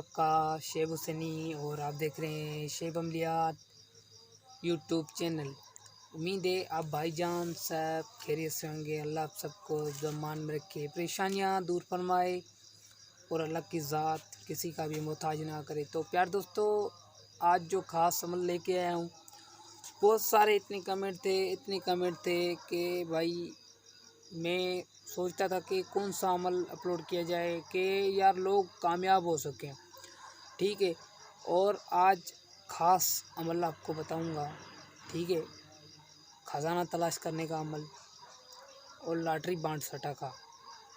आपका शेब हुसैनी और आप देख रहे हैं शेब अमलियात यूट्यूब चैनल। उम्मीद है आप भाईजान सब खैरियत से होंगे। अल्लाह आप सबको ज़मान में रखे, परेशानियाँ दूर फरमाए और अल्लाह की ज़ात किसी का भी मोहताज ना करे। तो प्यार दोस्तों, आज जो ख़ास अमल लेके आया हूँ, बहुत सारे इतने कमेंट थे कि भाई मैं सोचता था कि कौन सा अमल अपलोड किया जाए कि यार लोग कामयाब हो सकें। ठीक है, और आज ख़ास अमल आपको बताऊंगा। ठीक है, ख़जाना तलाश करने का अमल और लॉटरी बांट सटा का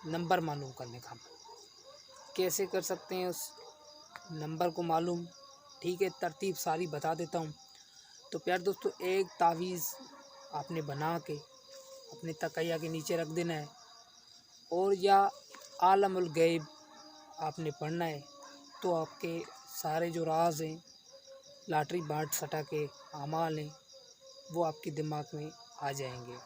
नंबर मालूम करने का अमल। कैसे कर सकते हैं उस नंबर को मालूम? ठीक है, तरतीब सारी बता देता हूँ। तो प्यार दोस्तों, एक तावीज़ आपने बना के अपने तकिया के नीचे रख देना है और या आलमुल गैब आपने पढ़ना है। तो आपके सारे जो राज हैं, लॉटरी बाट सटा के अमाल हैं, वो आपके दिमाग में आ जाएंगे।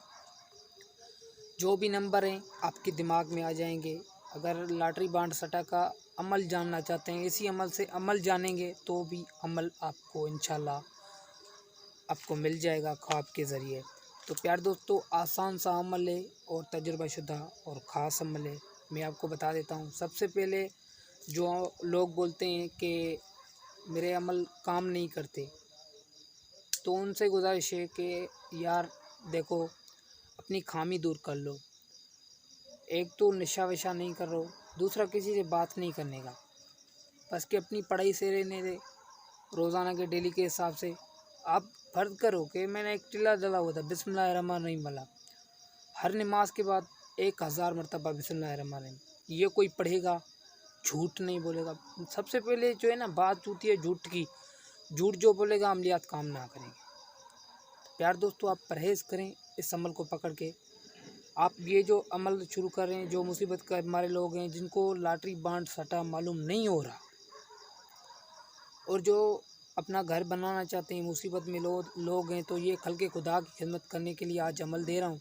जो भी नंबर हैं आपके दिमाग में आ जाएंगे। अगर लॉटरी बांट सटा का अमल जानना चाहते हैं, इसी अमल से अमल जानेंगे तो भी अमल आपको इंशाल्लाह आपको मिल जाएगा ख्वाब के ज़रिए। तो प्यार दोस्तों, आसान सा अमल है और तजुर्बाशुदा और ख़ास अमल है। मैं आपको बता देता हूँ। सबसे पहले जो लोग बोलते हैं कि मेरे अमल काम नहीं करते, तो उनसे गुजारिश है कि यार देखो, अपनी खामी दूर कर लो। एक तो नशा वशा नहीं कर रहे हो, दूसरा किसी से बात नहीं करने का, बस कि अपनी पढ़ाई से रहने दे। रोज़ाना के डेली के हिसाब से आप फ़र्ज़ करो कि मैंने एक टिल्ला डला हुआ था, बिस्मिल्लाहिर्रहमानिर्रहीम वाला। हर नमाज के बाद 1000 मरतबा बिस्मिल्लाहिर्रहमानिर्रहीम। ये कोई पढ़ेगा, झूठ नहीं बोलेगा। सबसे पहले जो है ना, बात होती है झूठ की। झूठ जो बोलेगा अमलियात काम ना करेंगे। प्यार दोस्तों, आप परहेज़ करें इस अमल को पकड़ के। आप ये जो अमल शुरू कर रहे हैं, जो मुसीबत का हमारे लोग हैं जिनको लॉटरी बांट सटा मालूम नहीं हो रहा और जो अपना घर बनाना चाहते हैं, मुसीबत में लोग हैं, तो ये खल्क़े खुदा की खिदमत करने के लिए आज अमल दे रहा हूँ।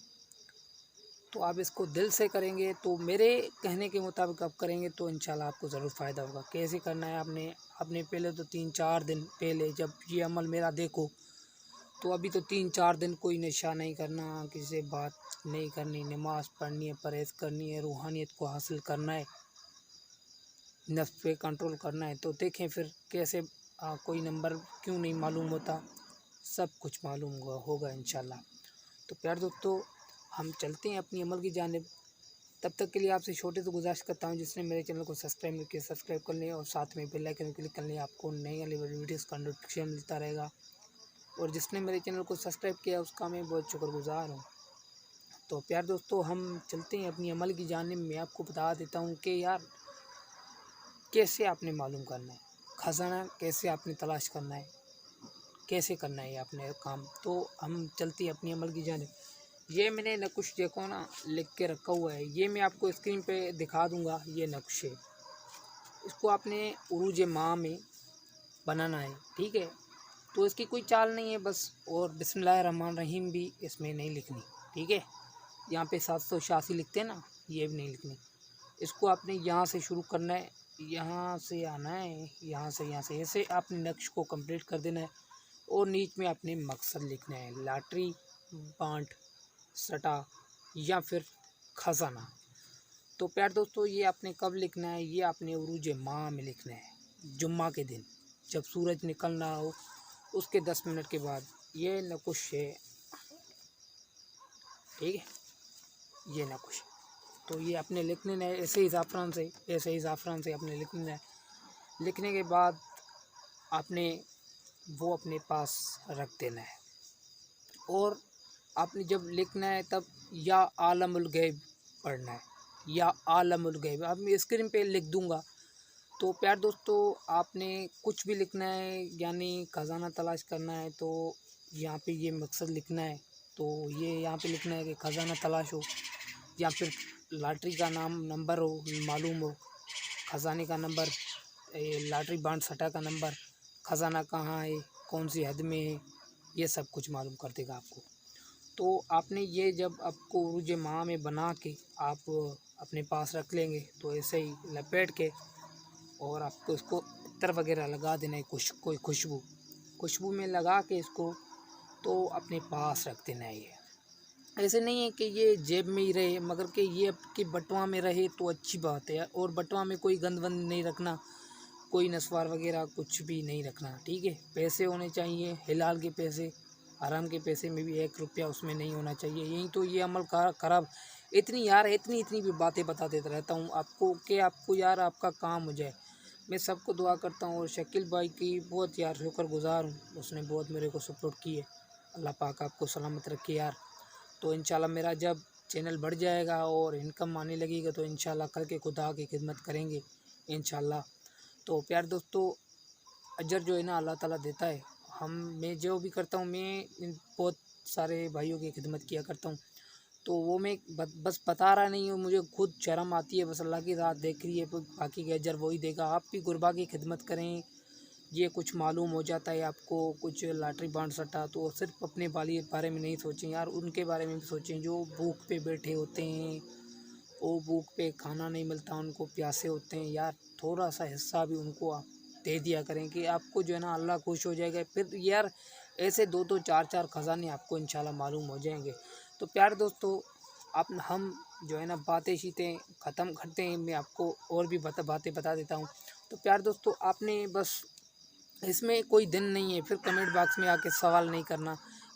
तो आप इसको दिल से करेंगे, तो मेरे कहने के मुताबिक आप करेंगे तो इंशाल्लाह आपको ज़रूर फ़ायदा होगा। कैसे करना है आपने पहले तो 3-4 दिन पहले जब ये अमल मेरा देखो, तो अभी तो 3-4 दिन कोई नशा नहीं करना, किसी से बात नहीं करनी, नमाज़ पढ़नी है, परहेज़ करनी है, रूहानियत को हासिल करना है, नफ्स पे कंट्रोल करना है। तो देखें फिर कैसे कोई नंबर क्यों नहीं मालूम होता, सब कुछ मालूम होगा इंशाल्लाह। तो प्यार दोस्तों, हम चलते हैं अपनी अमल की जानिब। तब तक के लिए आपसे छोटे से गुजारिश करता हूँ, जिसने मेरे चैनल को सब्सक्राइब नहीं किया सब्सक्राइब कर लें और साथ में बेल आइकन क्लिक कर लें। आपको नई वाली वीडियोज़ का नोटिफिकेशन मिलता रहेगा। और जिसने मेरे चैनल को सब्सक्राइब किया उसका मैं बहुत शुक्रगुज़ार हूँ। तो प्यार दोस्तों, हम चलते हैं अपनी अमल की जानिब। मैं आपको बता देता हूँ कि यार कैसे आपने मालूम करना है, ख़जाना कैसे आपने तलाश करना है, कैसे करना है आपने काम। तो हम चलते हैं अपनी अमल की जानिब। ये मैंने नक्श देखो ना लिख के रखा हुआ है, ये मैं आपको स्क्रीन पे दिखा दूंगा। ये नक्शे, इसको आपने उरूज माह में बनाना है। ठीक है, तो इसकी कोई चाल नहीं है बस, और बिस्मिल्लाहिर्रहमानिर्रहीम भी इसमें नहीं लिखनी। ठीक है, यहाँ पे 786 लिखते हैं ना, ये भी नहीं लिखनी। इसको आपने यहाँ से शुरू करना है, यहाँ से आना है, यहाँ से ऐसे आपने नक्श को कंप्लीट कर देना है और नीच में आपने मकसद लिखना है, लॉटरी बांट सटा या फिर ख़जाना। तो प्यार दोस्तों, ये आपने कब लिखना है? ये आपने उरूज माह में लिखना है, जुम्मा के दिन जब सूरज निकलना हो उसके 10 मिनट के बाद। ये नकुश है, ठीक है, ये नकुश। तो ये आपने लिखने है ऐसे ही ज़ाफ़रान से आपने लिखना है। लिखने के बाद आपने वो अपने पास रख देना है और आपने जब लिखना है तब या आलमुल गैब पढ़ना है, या आलमुल गैब। अब मैं स्क्रीन पे लिख दूंगा। तो प्यार दोस्तों, आपने कुछ भी लिखना है, यानी ख़जाना तलाश करना है, तो यहाँ पे ये मकसद लिखना है। तो ये यहाँ पे लिखना है कि ख़जाना तलाश हो या फिर लॉटरी का नंबर हो मालूम हो, ख़जाने का नंबर, लॉटरी बांट सटा का नंबर, ख़जाना कहाँ है, कौन सी हद में है, ये सब कुछ मालूम कर देगा आपको। तो आपने ये जब आपको उरूज माह में बना के आप अपने पास रख लेंगे, तो ऐसे ही लपेट के और आपको इसको इत्र वगैरह लगा देना है, कोई खुशबू में लगा के इसको तो अपने पास रख देना है। ये ऐसे नहीं है कि ये जेब में ही रहे, मगर कि ये आपके बटुआ में रहे तो अच्छी बात है। और बटुआ में कोई गंद वंद नहीं रखना, कोई नस्वार वगैरह कुछ भी नहीं रखना, ठीक है। पैसे होने चाहिए हलाल के पैसे, हराम के पैसे में भी 1 रुपया उसमें नहीं होना चाहिए। यही तो ये अमल खराब। इतनी यार इतनी भी बातें बता देता रहता हूँ आपको कि आपको यार आपका काम हो जाए। मैं सबको दुआ करता हूँ और शकील भाई की बहुत यार शुक्रगुज़ार हूँ, उसने बहुत मेरे को सपोर्ट की है। अल्लाह पाक आपको सलामत रखे यार। तो इंशाल्लाह मेरा जब चैनल बढ़ जाएगा और इनकम आने लगेगा तो इंशाल्लाह कल के खुदा की खिदमत करेंगे इंशाल्लाह। तो प्यार दोस्तों, अजर जो है ना अल्लाह ताला देता है। मैं जो भी करता हूँ, मैं बहुत सारे भाइयों की खिदमत किया करता हूँ, तो वो मैं बस बता रहा नहीं हूँ, मुझे खुद शर्म आती है। बस अल्लाह की रात देख रही है, बाकी के अजर वही देगा। आप भी गुरबा की खिदमत करें। ये कुछ मालूम हो जाता है आपको, कुछ लॉटरी बांट सटा, तो सिर्फ अपने बारे में नहीं सोचें यार, उनके बारे में भी सोचें जो भूख पे बैठे होते हैं। वो भूख पे खाना नहीं मिलता, उनको प्यासे होते हैं यार। थोड़ा सा हिस्सा भी उनको आप दे दिया करें कि आपको जो है ना अल्लाह खुश हो जाएगा। फिर यार ऐसे 2-2 4-4 ख़जाने आपको इंशाल्लाह मालूम हो जाएंगे। तो प्यार दोस्तों, हम जो है ना बातें शीतें ख़त्म करते हैं। मैं आपको और भी बातें बता देता हूँ। तो प्यार दोस्तों, आपने बस इसमें कोई दिन नहीं है, फिर कमेंट बॉक्स में आके सवाल नहीं करना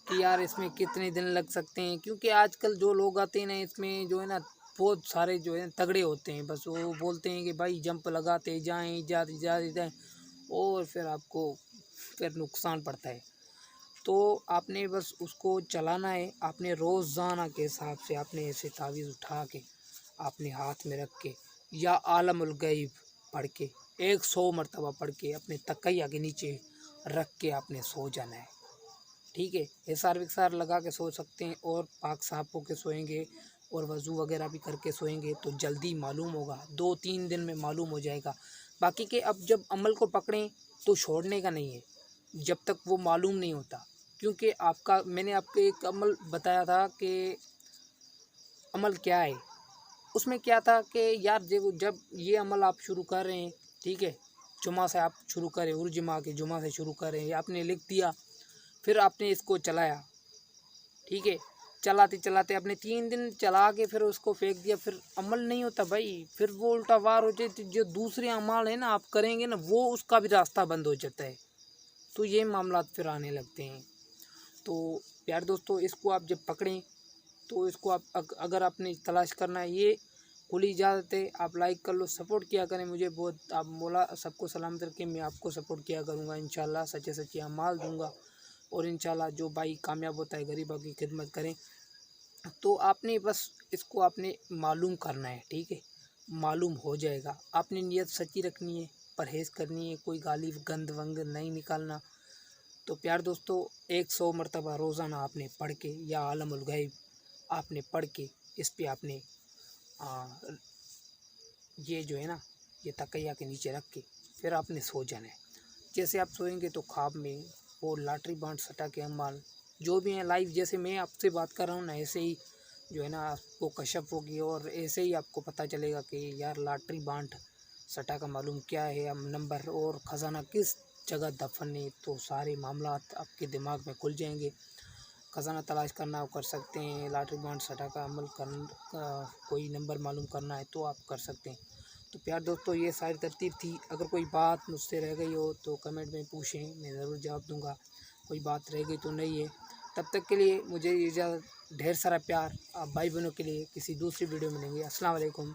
कि यार इसमें कितने दिन लग सकते हैं, क्योंकि आजकल जो लोग आते हैं ना इसमें जो है ना बहुत सारे जो है तगड़े होते हैं। बस वो बोलते हैं कि भाई जंप लगाते जाएं जाएं और फिर आपको फिर नुकसान पड़ता है। तो आपने बस उसको चलाना है। आपने रोज़ाना के हिसाब से आपने ऐसे तावीज़ उठा के आपने हाथ में रख के या आलमुल गैब पढ़ के 100 मरतबा पढ़ के अपने तकिया के नीचे रख के आपने सो जाना है, ठीक है। एसार विक्सार लगा के सो सकते हैं और पाक साफ होके सोएंगे और वज़ू वगैरह भी करके सोएंगे तो जल्दी मालूम होगा, 2-3 दिन में मालूम हो जाएगा। बाकी के अब जब अमल को पकड़ें तो छोड़ने का नहीं है जब तक वो मालूम नहीं होता। क्योंकि मैंने आपको एक अमल बताया था कि अमल क्या है। उसमें क्या था कि यार जब ये अमल आप शुरू कर रहे हैं, ठीक है, जुमा से आप शुरू करें, जुमा के जुमा से शुरू करें, आपने लिख दिया, फिर आपने इसको चलाया, ठीक है। चलाते चलाते आपने 3 दिन चला के फिर उसको फेंक दिया, फिर अमल नहीं होता भाई। फिर वो उल्टा वार हो जाए, तो जो दूसरे अमाल है ना आप करेंगे ना, वो उसका भी रास्ता बंद हो जाता है। तो ये मामला फिर आने लगते हैं। तो प्यार दोस्तों, इसको आप जब पकड़ें तो इसको आप अगर आपने तलाश करना है, ये खुली इजाज़त है। आप लाइक कर लो, सपोर्ट किया करें मुझे बहुत। आप मौला सबको सलामत रखें, मैं आपको सपोर्ट किया करूँगा इंशाल्लाह। सच्चे अमाल दूँगा और इंशाल्लाह जो भाई कामयाब होता है गरीबों की खिदमत करें। तो आपने बस इसको आपने मालूम करना है, ठीक है, मालूम हो जाएगा। आपने नीयत सच्ची रखनी है, परहेज़ करनी है, कोई गाली गंद वंद नहीं निकालना। तो प्यार दोस्तों, 100 मरतबा रोज़ाना आपने पढ़ के या आलमुल गैब आपने पढ़ के इस पे आपने ये जो है ना ये तकिया के नीचे रख के फिर आपने सो जाना है। जैसे आप सोएंगे तो ख्वाब में वो लॉटरी बांट सटा के अमाल जो भी हैं लाइव, जैसे मैं आपसे बात कर रहा हूँ ना, ऐसे ही जो है ना आपको कशफ होगी और ऐसे ही आपको पता चलेगा कि यार लॉटरी बांट सटा का मालूम क्या है, अब नंबर और ख़जाना किस जगह दफन है। तो सारे मामलात आपके दिमाग में खुल जाएंगे। ख़जाना तलाश करना आप कर सकते हैं, लॉटरी बांट सटा का अमल कोई नंबर मालूम करना है तो आप कर सकते हैं। तो प्यार दोस्तों, ये सारी तरतीब थी। अगर कोई बात मुझसे रह गई हो तो कमेंट में पूछें, मैं ज़रूर जवाब दूंगा। कोई बात रह गई तो नहीं है। तब तक के लिए मुझे इजाज़त, ढेर सारा प्यार। आप भाई बहनों के लिए किसी दूसरी वीडियो में मिलेंगे। अस्सलाम वालेकुम।